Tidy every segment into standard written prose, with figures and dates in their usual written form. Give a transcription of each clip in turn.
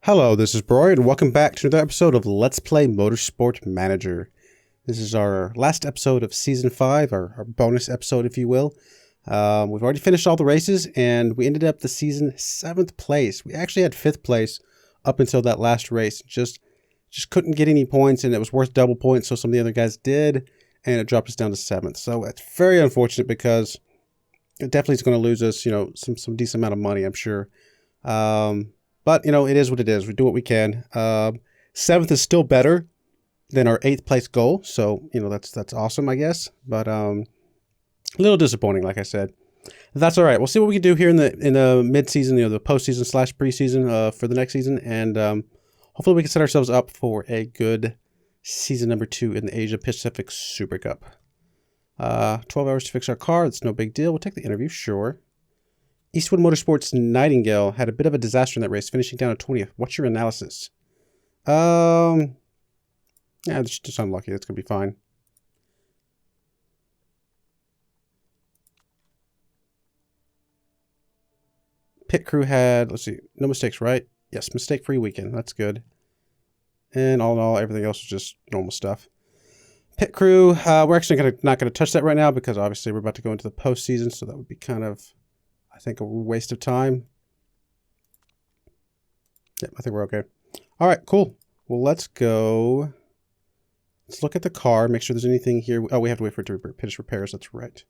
Hello, this is Broyar, and welcome back to another episode of Let's Play Motorsport Manager. This is our last episode of Season 5, our bonus episode, if you will. We've already finished all the races, and we ended up the season 7th place. We actually had 5th place up until that last race. Just couldn't get any points, and it was worth double points, so some of the other guys did, and it dropped us down to 7th. So it's very unfortunate because it definitely is going to lose us, some decent amount of money, I'm sure. But, it is what it is. We do what we can. 7th is still better than our 8th place goal. So, that's awesome, I guess. But a little disappointing, like I said. That's all right. We'll see what we can do here in the mid-season, the postseason / preseason for the next season. And hopefully we can set ourselves up for a good season number 2 in the Asia-Pacific Supercup. 12 hours to fix our car. That's no big deal. We'll take the interview, sure. Eastwood Motorsports Nightingale had a bit of a disaster in that race, finishing down at 20th. What's your analysis? Yeah, it's just unlucky. That's going to be fine. Pit crew had, let's see, no mistakes, right? Yes, mistake-free weekend. That's good. And all in all, everything else was just normal stuff. Pit crew, we're actually not going to touch that right now because obviously we're about to go into the postseason, so that would be kind of, I think, a waste of time. Yep, I think we're okay. All right, cool. Well, let's go. Let's look at the car, make sure there's anything here. Oh, we have to wait for it to finish repairs. That's right.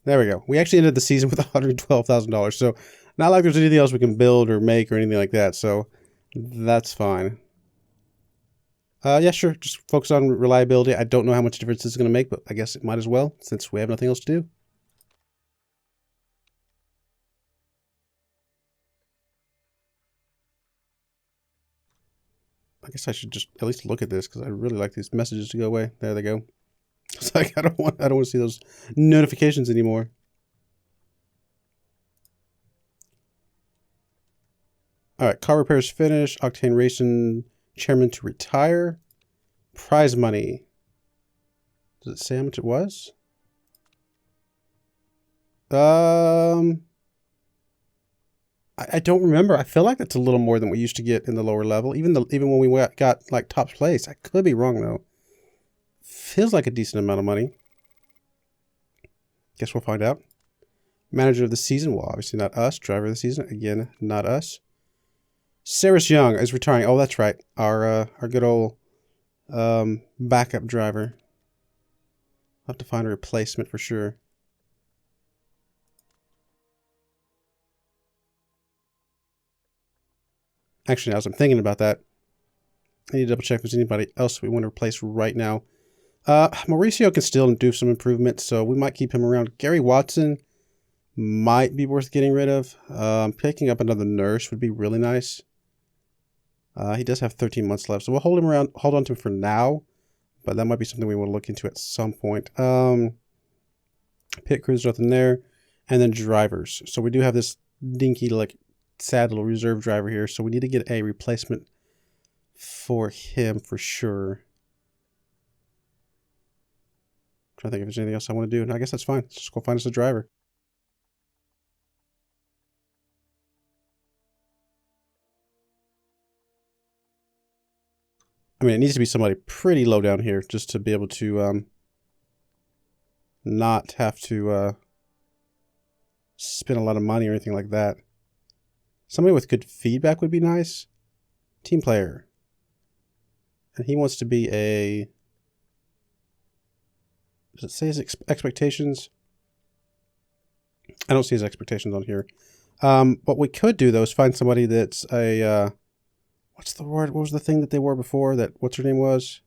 There we go. We actually ended the season with $112,000. So not like there's anything else we can build or make or anything like that. So that's fine. Yeah, sure. Just focus on reliability. I don't know how much difference this is going to make, but I guess it might as well since we have nothing else to do. I guess I should just at least look at this because I really like these messages to go away. There they go. It's like I don't want to see those notifications anymore. All right, car repairs finished. Octane Racing chairman to retire. Prize money. Does it say how much it was? I don't remember. I feel like that's a little more than we used to get in the lower level. Even when we got like top place. I could be wrong though. Feels like a decent amount of money. Guess we'll find out. Manager of the season. Well, obviously not us. Driver of the season. Again, not us. Cyrus Young is retiring. Oh, that's right. Our good old backup driver. I'll have to find a replacement for sure. Actually, now as I'm thinking about that, I need to double check if there's anybody else we want to replace right now. Mauricio can still do some improvements, so we might keep him around. Gary Watson might be worth getting rid of. Picking up another nurse would be really nice. He does have 13 months left, so we'll hold on to him for now, but that might be something we want to look into at some point. Pit crew's nothing there, and then drivers. So we do have this dinky, sad little reserve driver here, so we need to get a replacement for him for sure. Trying to think if there's anything else I want to do. No, I guess that's fine. Let's just go find us a driver. I mean, it needs to be somebody pretty low down here just to be able to not have to spend a lot of money or anything like that. Somebody with good feedback would be nice. Team player. And he wants to be a... Does it say his expectations? I don't see his expectations on here. What we could do, though, is find somebody that's a... what's the word? What was the thing that they were before? What's her name was?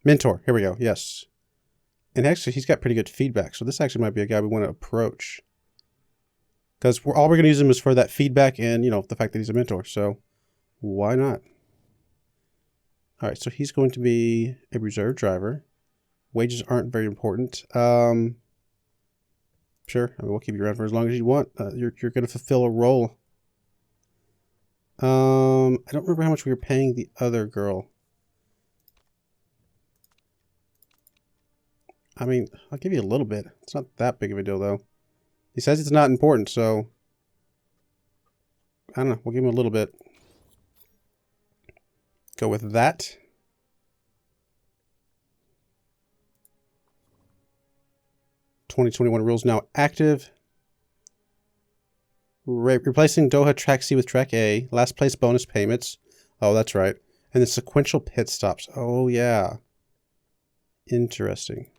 Mentor. Here we go. Yes. And actually, he's got pretty good feedback. So this actually might be a guy we want to approach. Because all we're going to use him is for that feedback and, the fact that he's a mentor. So why not? All right, so he's going to be a reserve driver. Wages aren't very important. Sure, I mean, we'll keep you around for as long as you want. You're going to fulfill a role. I don't remember how much we were paying the other girl. I mean, I'll give you a little bit. It's not that big of a deal, though. He says it's not important, so I don't know. We'll give him a little bit. Go with that. '2021 rules now active. Replacing Doha Track C with Track A. Last place bonus payments. Oh, that's right. And the sequential pit stops. Oh, yeah. Interesting.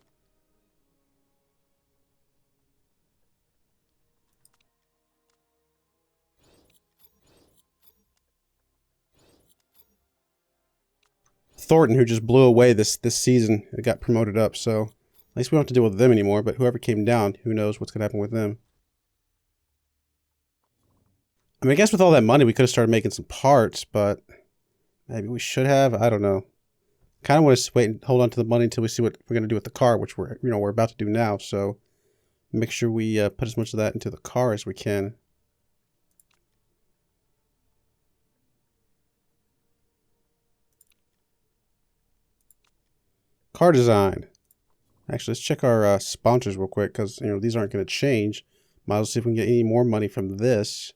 Thornton, who just blew away this season, got promoted up, so at least we don't have to deal with them anymore, but whoever came down, who knows what's going to happen with them. I mean, I guess with all that money, we could have started making some parts, but maybe we should have. I don't know. Kind of want to wait and hold on to the money until we see what we're going to do with the car, which we're about to do now, so make sure we put as much of that into the car as we can. Car design. Actually, let's check our sponsors real quick because these aren't going to change. Might as well see if we can get any more money from this.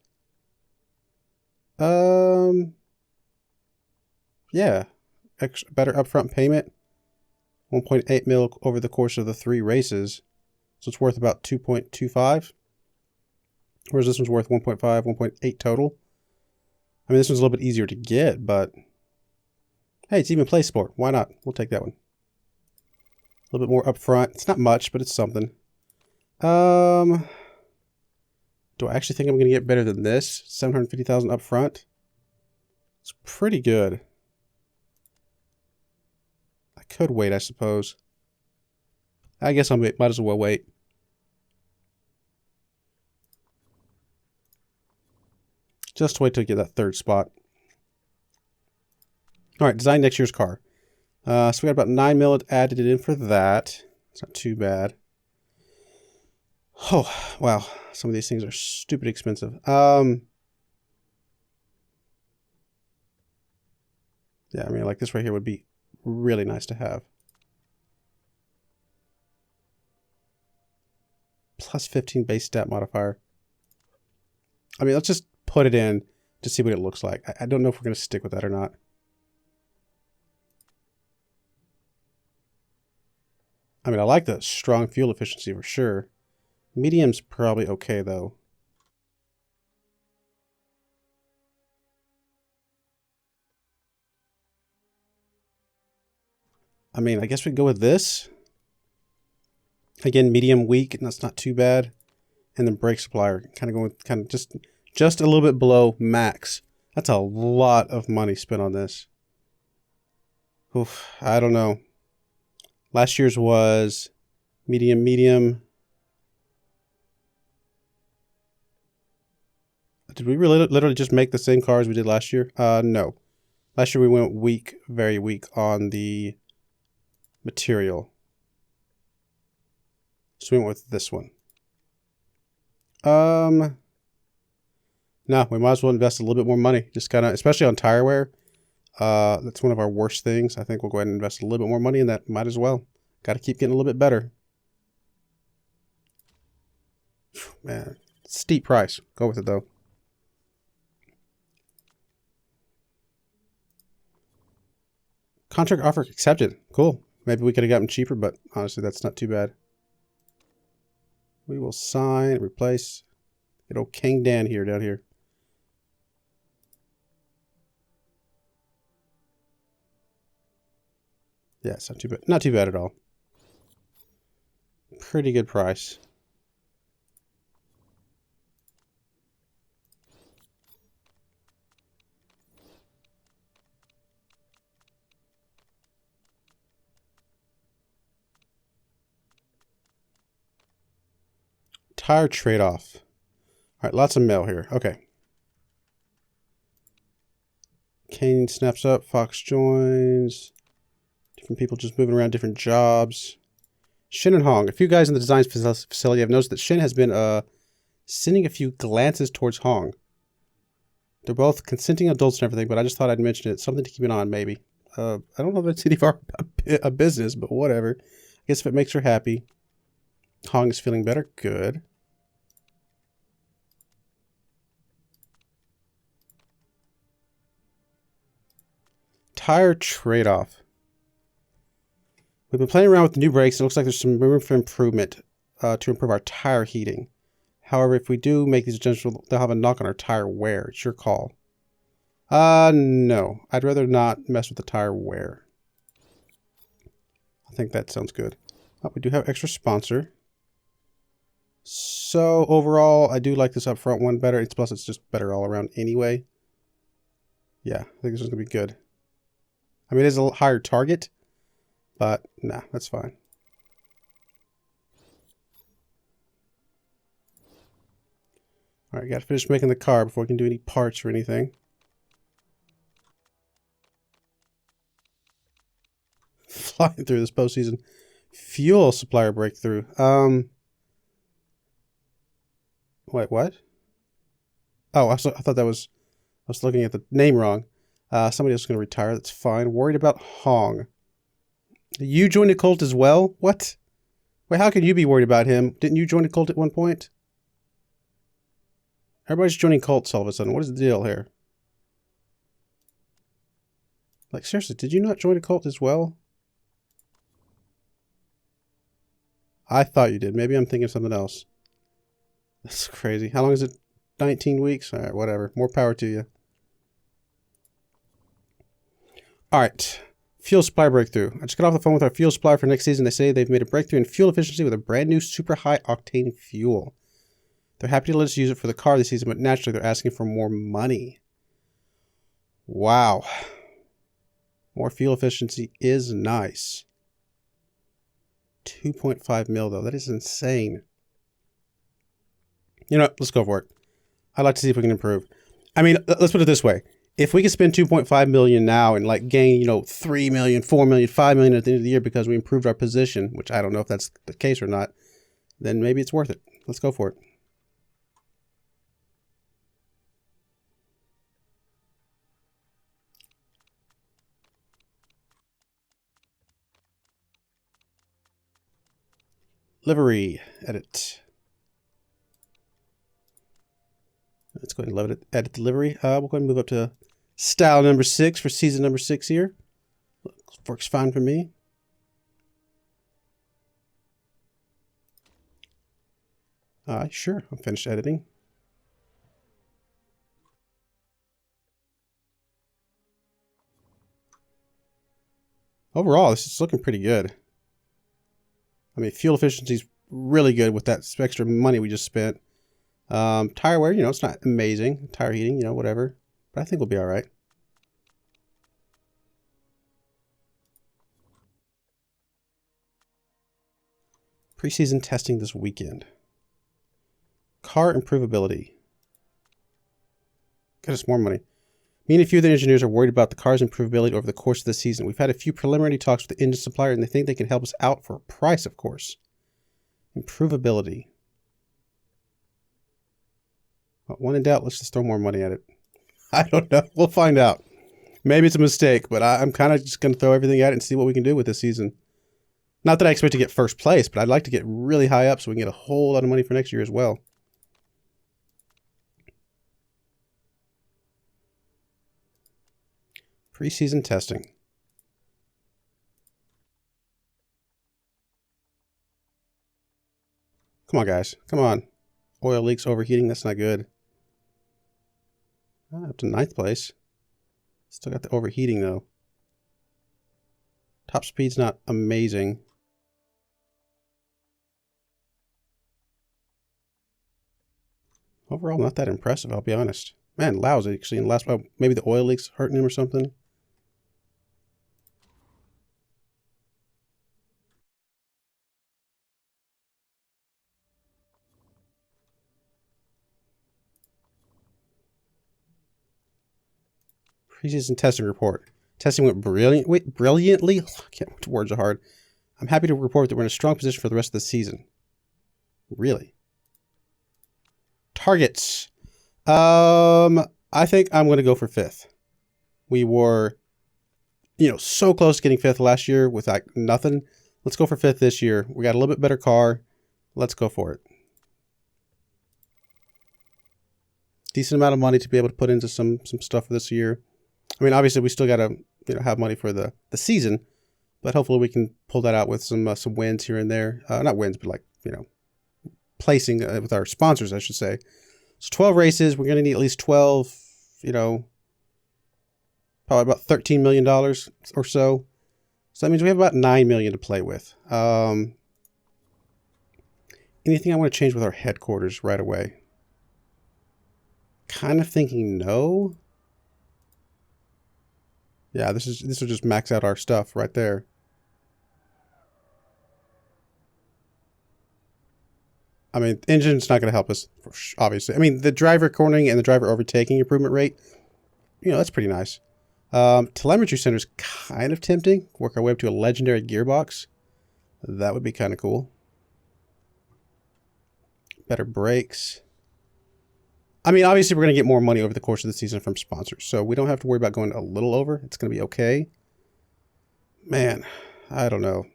Yeah, better upfront payment. 1.8 mil over the course of the 3 races, so it's worth about 2.25. Whereas this one's worth 1.5, 1.8 total. I mean, this one's a little bit easier to get, but hey, it's even play sport. Why not? We'll take that one. A little bit more upfront. It's not much, but it's something. Do I actually think I'm going to get better than this? 750,000 upfront. It's pretty good. I could wait, I suppose. I guess I might as well wait. Just wait till I get that 3rd spot. All right, design next year's car. So we got about 9 mil added in for that. It's not too bad. Oh, wow. Some of these things are stupid expensive. Yeah, I mean, like this right here would be really nice to have. Plus 15 base stat modifier. I mean, let's just put it in to see what it looks like. I don't know if we're going to stick with that or not. I mean, I like the strong fuel efficiency for sure. Medium's probably okay, though. I mean, I guess we go with this. Again, medium weak, and that's not too bad. And then brake supplier, kind of going with just a little bit below max. That's a lot of money spent on this. Oof, I don't know. Last year's was medium, medium. Did we really literally just make the same car as we did last year? No. Last year we went weak, very weak on the material. So we went with this one. No, we might as well invest a little bit more money. Just kind of, especially on tire wear. That's one of our worst things. I think we'll go ahead and invest a little bit more money in that. Might as well. Got to keep getting a little bit better. Man, steep price. Go with it though. Contract offer accepted. Cool. Maybe we could have gotten cheaper, but honestly, that's not too bad. We will sign, replace. Good old King Dan here, down here. Yeah, it's not too bad. Not too bad at all. Pretty good price. Tire trade-off. All right, lots of mail here. Okay. Kane snaps up. Fox joins. Different people just moving around different jobs. Shin and Hong. A few guys in the design facility have noticed that Shin has been sending a few glances towards Hong. They're both consenting adults and everything, but I just thought I'd mention it. Something to keep an eye on, maybe. I don't know if it's any of our business, but whatever. I guess if it makes her happy. Hong is feeling better. Good. Tire trade-off. We've been playing around with new brakes. It looks like there's some room for improvement to improve our tire heating. However, if we do make these adjustments, they'll have a knock on our tire wear. It's your call. No. I'd rather not mess with the tire wear. I think that sounds good. We do have extra sponsor. So overall, I do like this up front one better. Plus, it's just better all around anyway. Yeah, I think this is going to be good. I mean, it is a higher target, but nah, that's fine. All right, got to finish making the car before we can do any parts or anything. Flying through this postseason. Fuel supplier breakthrough. Wait, what? Oh, I thought that was... I was looking at the name wrong. Somebody else is going to retire. That's fine. Worried about Hong. You joined a cult as well? What? Wait, how can you be worried about him? Didn't you join a cult at one point? Everybody's joining cults all of a sudden. What is the deal here? Like, seriously, did you not join a cult as well? I thought you did. Maybe I'm thinking of something else. That's crazy. How long is it? 19 weeks? All right, whatever. More power to you. All right. Fuel supply breakthrough. I just got off the phone with our fuel supplier for next season. They say they've made a breakthrough in fuel efficiency with a brand new super high octane fuel. They're happy to let us use it for the car this season, but naturally they're asking for more money. Wow. More fuel efficiency is nice. 2.5 mil though. That is insane. You know what? Let's go for it. I'd like to see if we can improve. I mean, let's put it this way. If we can spend 2.5 million now and like gain, you know, 3 million, 4 million, 5 million at the end of the year because we improved our position, which I don't know if that's the case or not, then maybe it's worth it. Let's go for it. Livery, edit. Let's go ahead and edit the livery. We'll go ahead and move up to style number 6 for season number 6 here. Works fine for me. Sure, I'm finished editing. Overall, this is looking pretty good. I mean, fuel efficiency is really good with that extra money we just spent. Tire wear, you know, it's not amazing. Tire heating, you know, whatever. But I think we'll be all right. Preseason testing this weekend. Car improvability. Get us more money. Me and a few of the engineers are worried about the car's improvability over the course of the season. We've had a few preliminary talks with the engine supplier, and they think they can help us out for a price, of course. Improvability. Well, when in doubt, let's just throw more money at it. I don't know. We'll find out. Maybe it's a mistake, but I'm kind of just going to throw everything at it and see what we can do with this season. Not that I expect to get first place, but I'd like to get really high up so we can get a whole lot of money for next year as well. Preseason testing. Come on, guys. Come on. Oil leaks, overheating. That's not good. Up to 9th place. Still got the overheating, though. Top speed's not amazing. Overall, not that impressive, I'll be honest. Man, lousy. Actually, in the last, maybe the oil leaks hurting him or something. Preseason testing report. Testing went brilliantly. Words are hard. I'm happy to report that we're in a strong position for the rest of the season. Really? Targets. I think I'm going to go for 5th. We were, you know, so close to getting 5th last year with like nothing. Let's go for 5th this year. We got a little bit better car. Let's go for it. Decent amount of money to be able to put into some stuff for this year. I mean, obviously, we still got to have money for the season. But hopefully we can pull that out with some wins here and there. Not wins, but like, placing with our sponsors, I should say. So 12 races. We're going to need at least 12, probably about $13 million or so. So that means we have about $9 million to play with. Anything I want to change with our headquarters right away? Kind of thinking no. Yeah, this will just max out our stuff right there. I mean, engine's not going to help us, obviously. I mean, the driver cornering and the driver overtaking improvement rate, that's pretty nice. Telemetry center is kind of tempting. Work our way up to a legendary gearbox. That would be kind of cool. Better brakes. I mean, obviously, we're going to get more money over the course of the season from sponsors, so we don't have to worry about going a little over. It's going to be okay. Man, I don't know.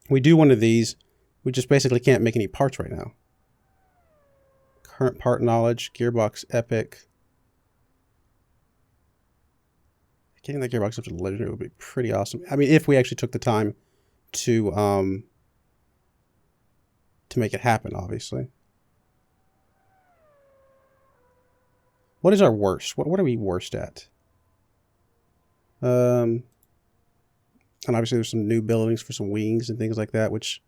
We do one of these. We just basically can't make any parts right now. Current part knowledge, gearbox epic. Getting that gearbox up to legendary would be pretty awesome. I mean, if we actually took the time to make it happen, obviously. What is our worst? What are we worst at? And obviously there's some new buildings for some wings and things like that, which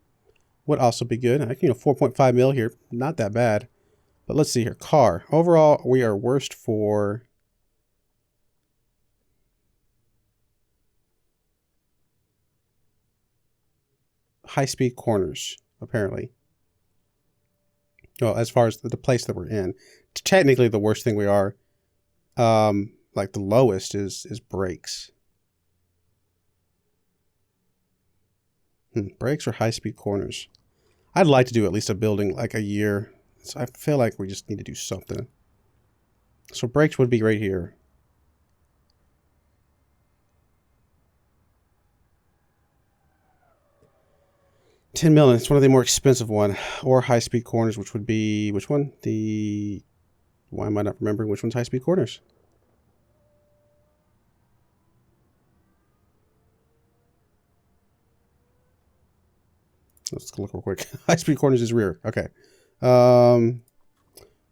would also be good. 4.5 mil here, not that bad. But let's see here. Car. Overall, we are worst for high-speed corners, apparently. Well, as far as the place that we're in. Technically, the worst thing we are, like the lowest is brakes. Brakes or high-speed corners. I'd like to do at least a building like a year. So I feel like we just need to do something. So brakes would be right here. $10 million. It's one of the more expensive one. Or high-speed corners, which would be... Which one? Why am I not remembering which one's high-speed corners? Let's look real quick. High-speed corners is rear. Okay. You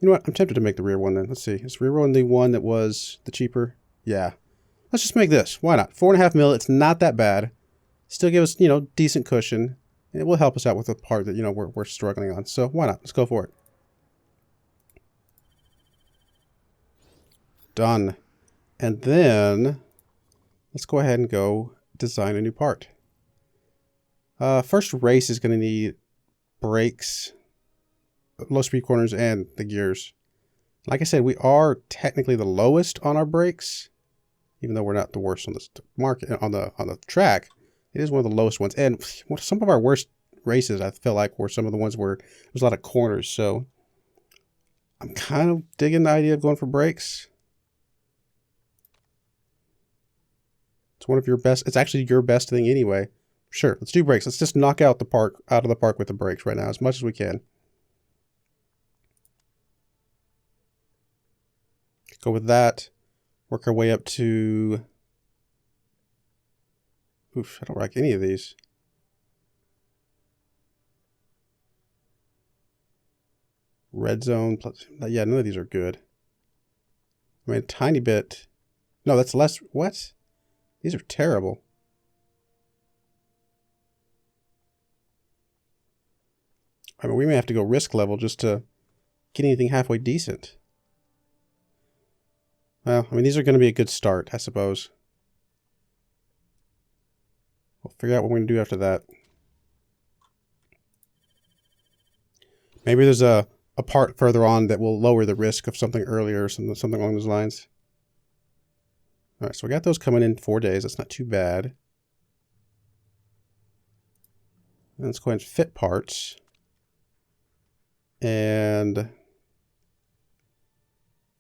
know what? I'm tempted to make the rear one then. Let's see. Is rear one the one that was the cheaper? Yeah. Let's just make this. Why not? 4.5 mil. It's not that bad. Still give us, decent cushion. It will help us out with the part that, we're struggling on. So why not? Let's go for it. Done. And then let's go ahead and go design a new part. First race is going to need brakes, low speed corners, and the gears. Like I said, we are technically the lowest on our brakes, even though we're not the worst on the market on the track. It is one of the lowest ones, and some of our worst races I feel like were some of the ones where there's a lot of corners. So I'm kind of digging the idea of going for brakes. It's one of your best. It's actually your best thing anyway. Sure, let's do brakes. Let's just knock out the park out of the park with the brakes right now as much as we can. Go with that. Work our way up to... Oof, I don't like any of these. Red zone. Plus, yeah, none of these are good. I mean, a tiny bit. No, that's less. What? These are terrible. I mean, we may have to go risk level just to get anything halfway decent. Well, I mean, these are going to be a good start, I suppose. We'll figure out what we're going to do after that. Maybe there's a part further on that will lower the risk of something earlier or something along those lines. All right, so we got those coming in 4 days. That's not too bad. And let's go ahead and fit parts. And all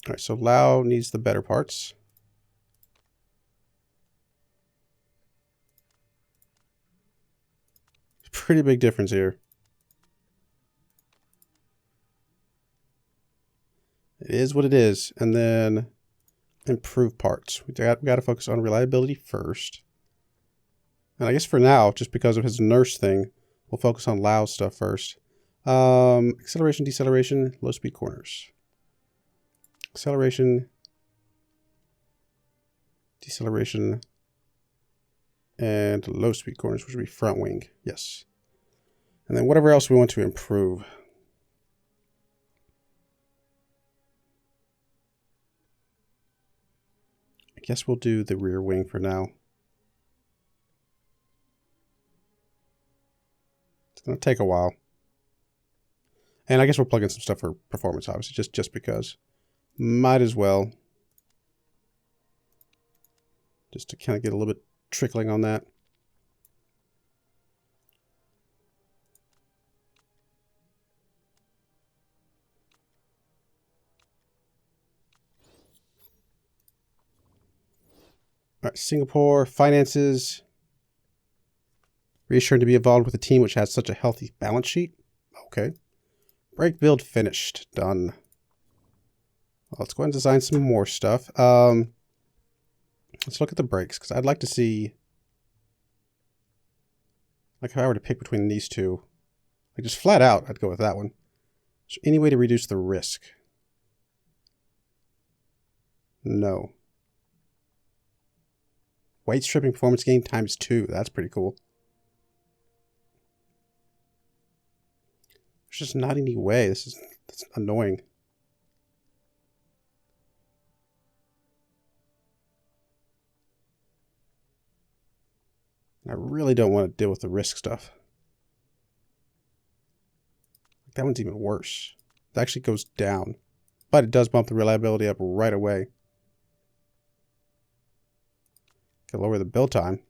right, so Lao needs the better parts. Pretty big difference here. It is what it is. And then improve parts. We got to focus on reliability first. And I guess for now, just because of his nurse thing, we'll focus on Lau's stuff first. Acceleration, deceleration, low speed corners. Acceleration, deceleration, and low speed corners, which would be front wing. Yes. And then whatever else we want to improve. I guess we'll do the rear wing for now. It's going to take a while. And I guess we'll plug in some stuff for performance, obviously, just because. Might as well. Just to kind of get a little bit trickling on that. All right, Singapore, finances. Reassuring to be involved with a team which has such a healthy balance sheet. Okay. Brake build finished. Done. Well, let's go ahead and design some more stuff. Let's look at the brakes, because I'd like to see, like if I were to pick between these two, like just flat out, I'd go with that one. Is there any way to reduce the risk? No. Weight stripping performance gain ×2. That's pretty cool. There's just not any way. That's annoying. I really don't want to deal with the risk stuff. That one's even worse. It actually goes down. But it does bump the reliability up right away. Can lower the build time.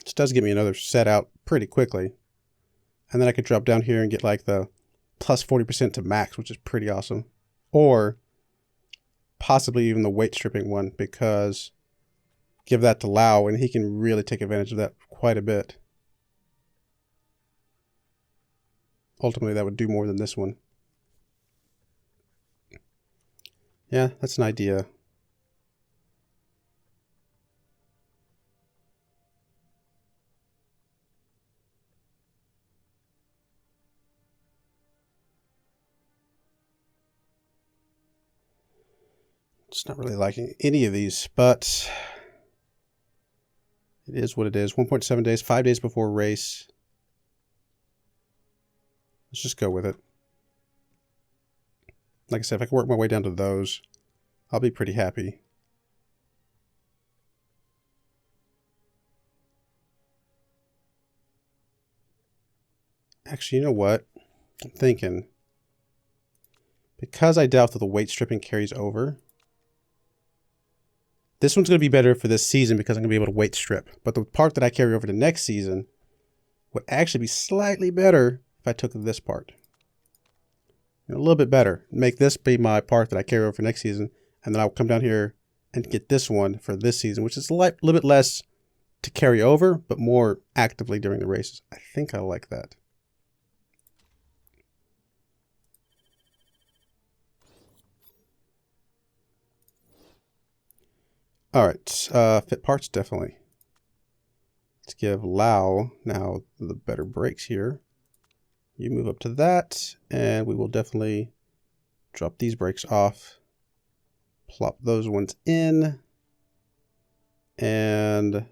This does give me another set out pretty quickly. And then I could drop down here and get like the plus 40% to max, which is pretty awesome. Or possibly even the weight stripping one, because give that to Lau and he can really take advantage of that quite a bit. Ultimately, that would do more than this one. Yeah, that's an idea. Just not really liking any of these, but it is what it is. 1.7 days, 5 days before race. Let's just go with it. Like I said, if I can work my way down to those, I'll be pretty happy. Actually, you know what? I'm thinking, because I doubt that the weight stripping carries over, this one's going to be better for this season because I'm going to be able to weight strip. But the part that I carry over to next season would actually be slightly better if I took this part. A little bit better. Make this be my part that I carry over for next season. And then I'll come down here and get this one for this season, which is a little bit less to carry over, but more actively during the races. I think I like that. All right, fit parts, definitely. Let's give Lau now the better brakes here. You move up to that, and we will definitely drop these brakes off. Plop those ones in. And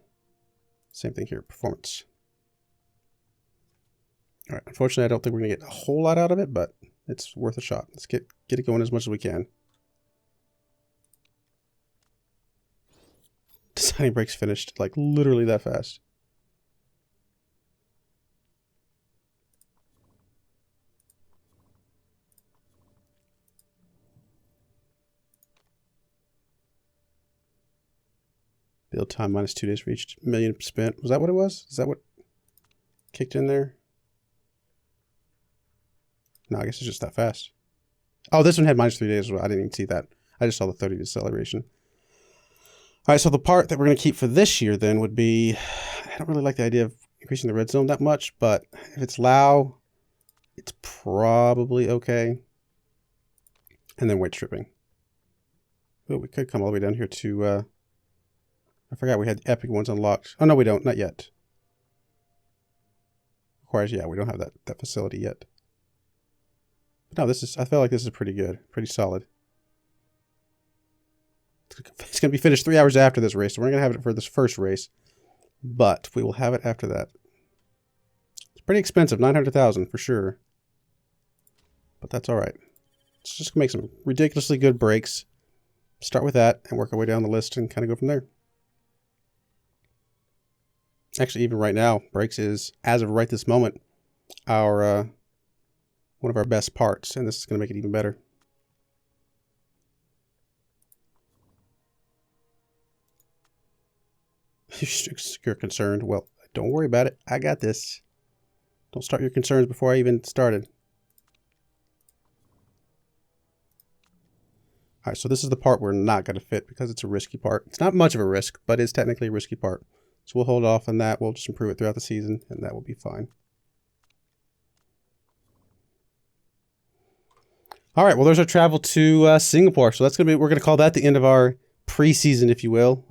same thing here, performance. All right, unfortunately, I don't think we're going to get a whole lot out of it, but it's worth a shot. Let's get it going as much as we can. Designing brakes finished, like literally that fast. Build time -2 days reached. Million spent. Was that what it was? Is that what kicked in there? No, I guess it's just that fast. Oh, this one had -3 days as well. I didn't even see that. I just saw the 30 deceleration. All right, so the part that we're going to keep for this year then would be, I don't really like the idea of increasing the red zone that much, but if it's Lau, it's probably okay. and then weight stripping. Oh, we could come all the way down here to, I forgot we had epic ones unlocked. Oh, no, we don't. Not yet. Requires, yeah, we don't have that facility yet. But no, I feel like this is pretty good. Pretty solid. It's going to be finished 3 hours after this race, so we're not going to have it for this first race. But we will have it after that. It's pretty expensive, 900,000 for sure. But that's all right. Let's just make some ridiculously good brakes. Start with that and work our way down the list and kind of go from there. Actually, even right now, brakes is, as of right this moment, our one of our best parts, and this is going to make it even better. You're concerned. Well, don't worry about it. I got this. Don't start your concerns before I even started. All right, so this is the part we're not going to fit because it's a risky part. It's not much of a risk, but it's technically a risky part. So we'll hold off on that. We'll just improve it throughout the season, and that will be fine. All right, well, there's our travel to Singapore. So that's we're going to call that the end of our preseason, if you will,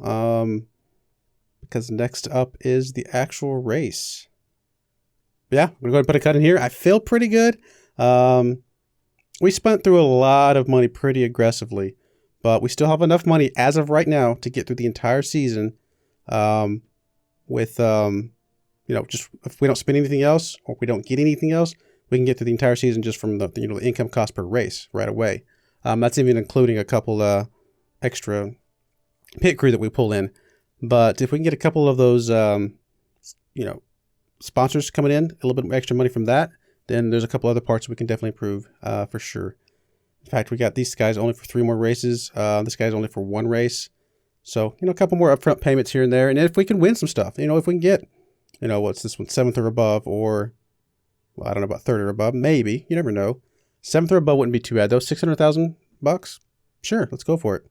because next up is the actual race. But yeah, I'm going to go ahead and put a cut in here. I feel pretty good. We spent through a lot of money pretty aggressively, but we still have enough money as of right now to get through the entire season. With, you know, just if we don't spend anything else or we don't get anything else, we can get through the entire season just from the, you know, the income cost per race right away. That's even including a couple extra pit crew that we pull in. But if we can get a couple of those, you know, sponsors coming in, a little bit extra money from that, then there's a couple other parts we can definitely improve for sure. In fact, we got these guys only for 3 more races. This guy's only for 1 race. So, you know, a couple more upfront payments here and there. And if we can win some stuff, you know, if we can get, you know, what's this one, 7th or above, or, well, I don't know about 3rd or above, maybe. You never know. 7th or above wouldn't be too bad, though. $600,000? Sure, let's go for it.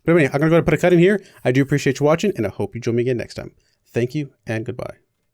But anyway, I'm going to go ahead and put a cut in here. I do appreciate you watching, and I hope you join me again next time. Thank you, and goodbye.